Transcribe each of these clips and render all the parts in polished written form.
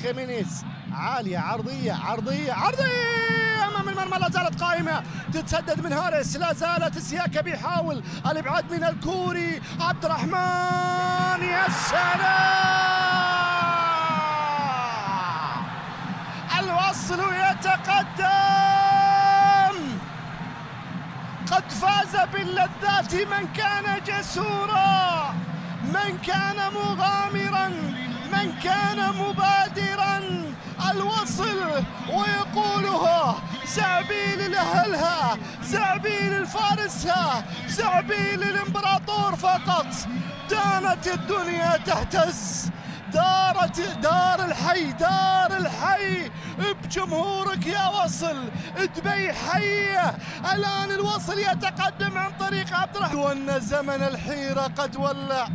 خيمينيز عالية، عرضية أمام المرمى، لا زالت قائمة، تتسدد من هاريس، لا زالت سياكا بيحاول الإبعاد من الكوري، عبد الرحمن يا سلام، الوصل يتقدم، قد فاز باللذات من كان جسورا، من كان مغامرا، من كان مبادرا، الوصل ويقولها زعبيل لأهلها، زعبيل لفارسها، زعبيل الامبراطور فقط. دانت الدنيا تهتز، دار الحي بجمهورك يا وصل، دبي حية. الآن الوصل يتقدم عن طريق عبد الرحمن، وأن زمن الحيرة قد ولع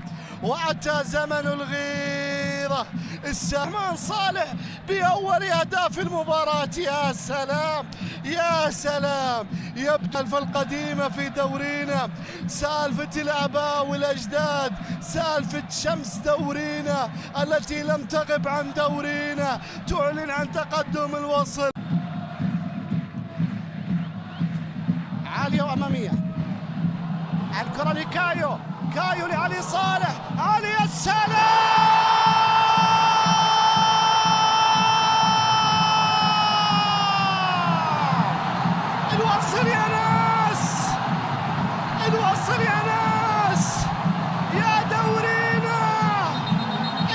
وأتى زمن الغيرة. السامان صالح بأول أهداف المباراة، يا سلام يا سلام، يبدو القديمة في دورينا، سالفة الآباء والأجداد، سالفة شمس دورينا التي لم تغب عن دورينا، تعلن عن تقدم الوصل. عالية وأمامية، الكرة لكايو، كايو لعلي صالح، علي السلام، الوصل يا ناس، الوصل يا ناس، يا دورينا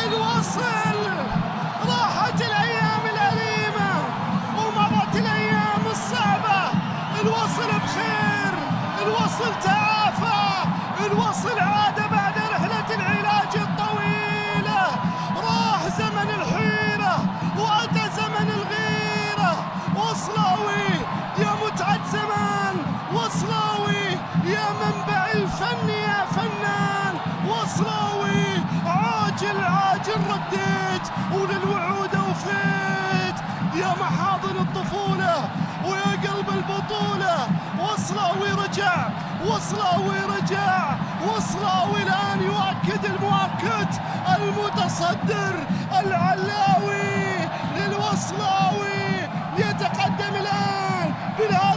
الوصل. راحت الأيام الأليمة ومضت الأيام الصعبة، الوصل بخير، الوصل تعافى، الوصل عاد بعد رحلة العلاج الطويلة، راح زمن الحيرة وأتى زمن الغيرة. وصلاوي يا متعة زمان، وصلاوي يا منبع الفن يا فنان، وصلاوي عاجل رديت وللوعود وفيت، يا محاضن الطفولة ويا قلب البطولة. وصلاوي رجع، وصلاوي رجع، وصلاوي الآن يؤكد المؤكد، المتصدر العلاوي للوصلاوي يتقدم الآن بالهدف.